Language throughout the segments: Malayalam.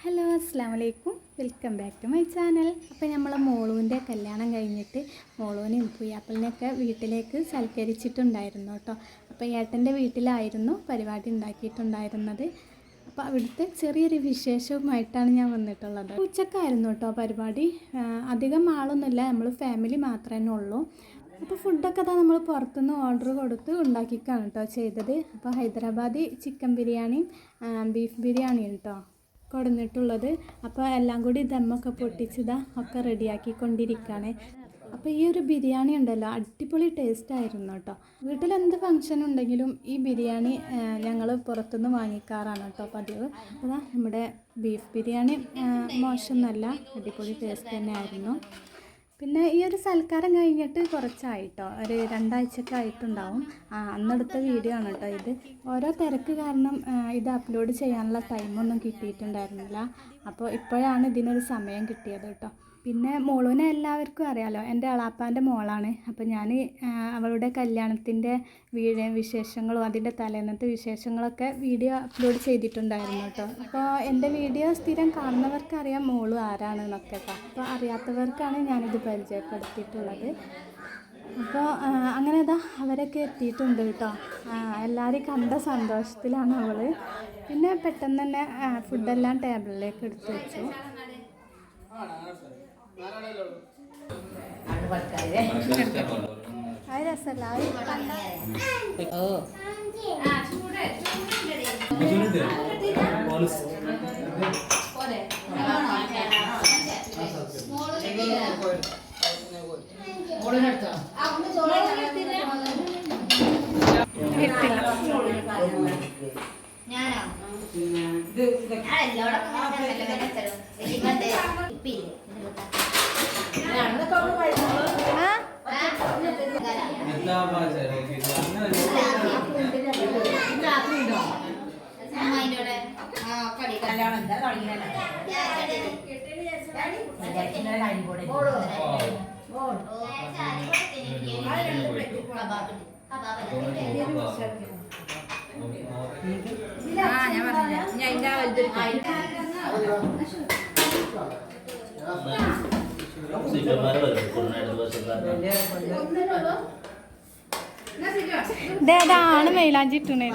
ഹലോ അസ്സലാമു അലൈക്കും, welcome back to my channel. അപ്പോൾ നമ്മളെ മോളുവിൻ്റെ കല്യാണം കഴിഞ്ഞിട്ട് മോളുവിനെയും പുയ്യാപ്പളിനെയൊക്കെ വീട്ടിലേക്ക് സൽക്കരിച്ചിട്ടുണ്ടായിരുന്നു കേട്ടോ. അപ്പോൾ ഏട്ടൻ്റെ വീട്ടിലായിരുന്നു പരിപാടി ഉണ്ടാക്കിയിട്ടുണ്ടായിരുന്നത്. അപ്പോൾ അവിടുത്തെ ചെറിയൊരു വിശേഷവുമായിട്ടാണ് ഞാൻ വന്നിട്ടുള്ളത്. ഉച്ചക്കായിരുന്നു കേട്ടോ പരിപാടി. അധികം ആളൊന്നുമില്ല, നമ്മൾ ഫാമിലി മാത്രമേ ഉള്ളൂ. അപ്പോൾ ഫുഡൊക്കെ നമ്മൾ പുറത്തുനിന്ന് ഓർഡർ കൊടുത്ത് ഉണ്ടാക്കിക്കാണ് കേട്ടോ ചെയ്തത്. അപ്പോൾ ഹൈദരാബാദി ചിക്കൻ ബിരിയാണിയും ബീഫ് ബിരിയാണിയും കേട്ടോ കൊടുന്നിട്ടുള്ളത്. അപ്പോൾ എല്ലാം കൂടി ദമ്മൊക്കെ പൊട്ടിച്ചതാ ഒക്കെ റെഡിയാക്കിക്കൊണ്ടിരിക്കുകയാണ്. അപ്പോൾ ഈ ഒരു ബിരിയാണി ഉണ്ടല്ലോ, അടിപൊളി ടേസ്റ്റ് ആയിരുന്നു കേട്ടോ. വീട്ടിലെന്ത് ഫംഗ്ഷൻ ഉണ്ടെങ്കിലും ഈ ബിരിയാണി ഞങ്ങൾ പുറത്തുനിന്ന് വാങ്ങിക്കാറാണ് കേട്ടോ പതിവ്. അപ്പോൾ നമ്മുടെ ബീഫ് ബിരിയാണി മോശമൊന്നുമല്ല, അടിപൊളി ടേസ്റ്റ് തന്നെ ആയിരുന്നു. പിന്നെ ഈ ഒരു സൽക്കാരം കഴിഞ്ഞിട്ട് കുറച്ചായിട്ടോ, ഒരു 2 ആഴ്ചയൊക്കെ ആയിട്ടുണ്ടാവും. അന്നെടുത്ത വീഡിയോ ആണ് കേട്ടോ ഇത്. ഓരോ തിരക്ക് കാരണം ഇത് അപ്ലോഡ് ചെയ്യാനുള്ള ടൈമൊന്നും കിട്ടിയിട്ടുണ്ടായിരുന്നില്ല. അപ്പോൾ ഇപ്പോഴാണ് ഇതിനൊരു സമയം കിട്ടിയത് കേട്ടോ. പിന്നെ മോളുവിനെ എല്ലാവർക്കും അറിയാമല്ലോ, എൻ്റെ എളാപ്പാൻ്റെ മോളാണ്. അപ്പോൾ ഞാൻ അവളുടെ കല്യാണത്തിൻ്റെ വിശേഷങ്ങളും അതിൻ്റെ തലേന്നത്തെ വിശേഷങ്ങളൊക്കെ വീഡിയോ അപ്ലോഡ് ചെയ്തിട്ടുണ്ടായിരുന്നു കേട്ടോ. അപ്പോൾ എൻ്റെ വീഡിയോ സ്ഥിരം കാണുന്നവർക്കറിയാം മോള് ആരാണെന്നൊക്കെ കേട്ടോ. അപ്പോൾ അറിയാത്തവർക്കാണ് ഞാനിത് പരിചയപ്പെടുത്തിയിട്ടുള്ളത്. അപ്പോൾ അങ്ങനെ അവരൊക്കെ എത്തിയിട്ടുണ്ട് കേട്ടോ. എല്ലാവരും കണ്ട സന്തോഷത്തിലാണ് അവൾ. പിന്നെ പെട്ടെന്ന് തന്നെ ഫുഡെല്ലാം ടേബിളിലേക്ക് എടുത്ത് വെച്ചു. അത് രസമല്ല ഇതാണ് മൈലാഞ്ചി ഇട്ടുണേ.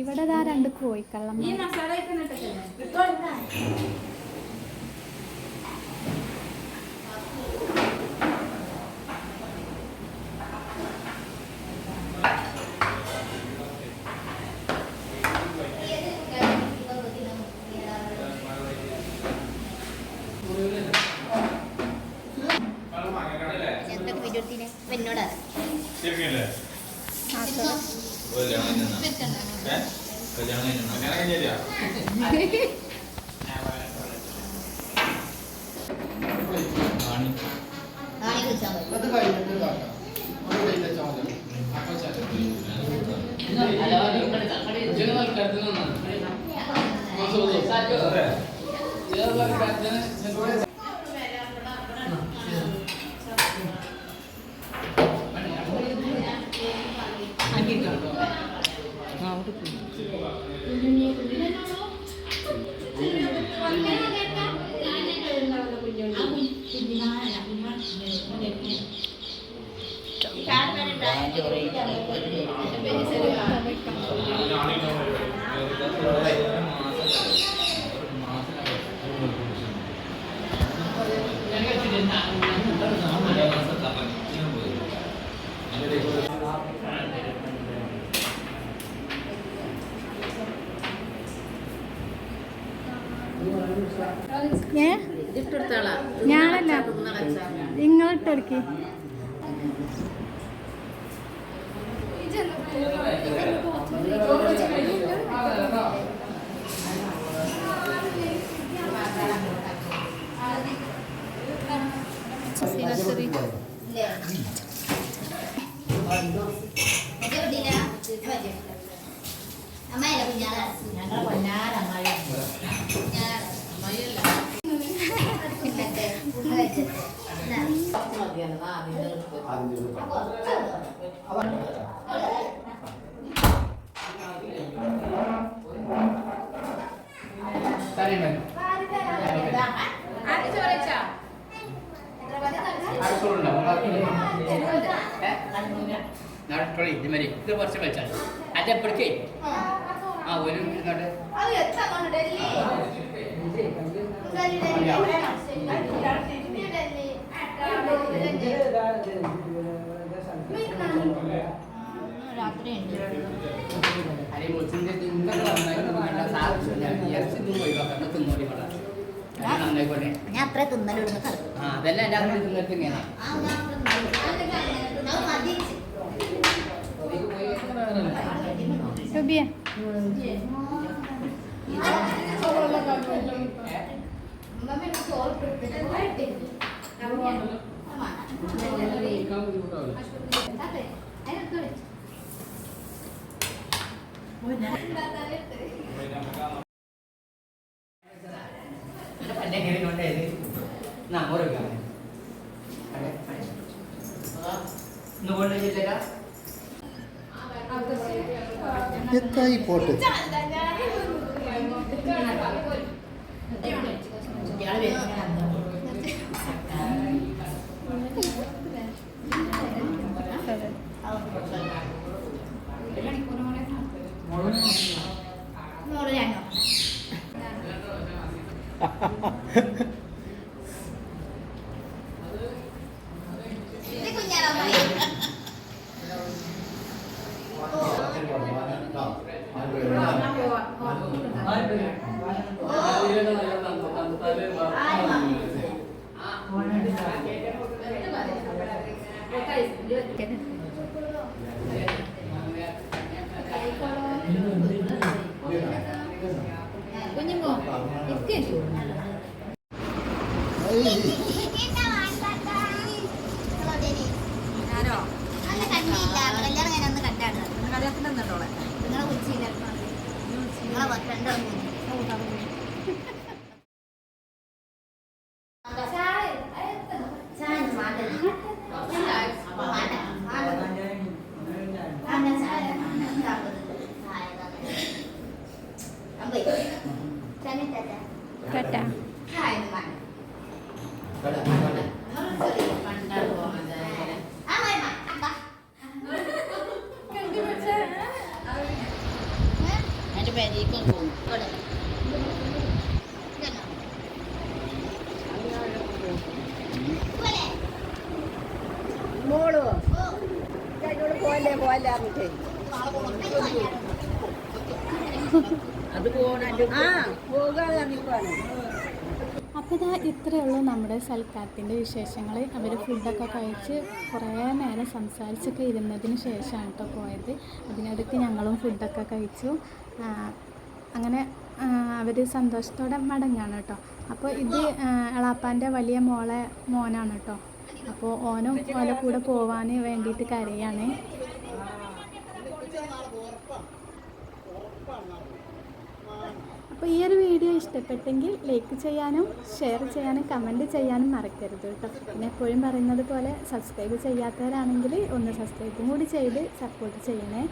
ഇവിടെ 2 കോഴിക്കള്ളം. ഞാനല്ല, നിങ്ങളിട്ടെടുക്കി. അമ്മയല്ല കുഞ്ഞാളെ ഇത് കുറച്ച് വെച്ചാൽ അതെപ്പോഴേക്കേ ആ ഒരു അരെ മുച്ചിന്റെ നന്നായിക്കോട്ടെ ഞാൻ അത്ര തിന്നലിടുന്ന അതെല്ലാം എല്ലാവരും തിന്നിട്ട് ഇങ്ങനെ സുബിയ എത്തായി പോട്ട് കുഞ്ഞുമോ ഇരിക്ക്. കേട്ടാ എന്റെ പേരേക്കും പോകും മോളോ എന്നോട് പോലെ പോലെ അറിഞ്ഞിട്ടേ അത് പോകാൻ അറിയിപ്പാണ്. അപ്പോൾ ഇതാ ഇത്രയേ ഉള്ളൂ നമ്മുടെ സൽക്കാരത്തിൻ്റെ വിശേഷങ്ങൾ. അവർ ഫുഡൊക്കെ കഴിച്ച് കുറേ നേരം സംസാരിച്ചൊക്കെ ഇരുന്നതിന് ശേഷമാണ് കേട്ടോ പോയത്. അതിനിടയ്ക്ക് ഞങ്ങളും ഫുഡൊക്കെ കഴിച്ചു. അങ്ങനെ അവർ സന്തോഷത്തോടെ മടങ്ങാണ് കേട്ടോ. അപ്പോൾ ഇത് എളാപ്പാൻ്റെ വലിയ മോനാണ് കേട്ടോ. അപ്പോൾ ഓനും ഓലെ കൂടെ പോവാൻ വേണ്ടിയിട്ട് കരയാണ്. അപ്പോൾ ഈ ഒരു വീഡിയോ ഇഷ്ടപ്പെട്ടെങ്കിൽ ലൈക്ക് ചെയ്യാനും ഷെയർ ചെയ്യാനും കമൻറ്റ് ചെയ്യാനും മറക്കരുത് കേട്ടോ. പിന്നെ എപ്പോഴും പറയുന്നത് പോലെ സബ്സ്ക്രൈബ് ചെയ്യാത്തവരാണെങ്കിൽ ഒന്ന് സബ്സ്ക്രൈബും കൂടി ചെയ്ത് സപ്പോർട്ട് ചെയ്യണേ.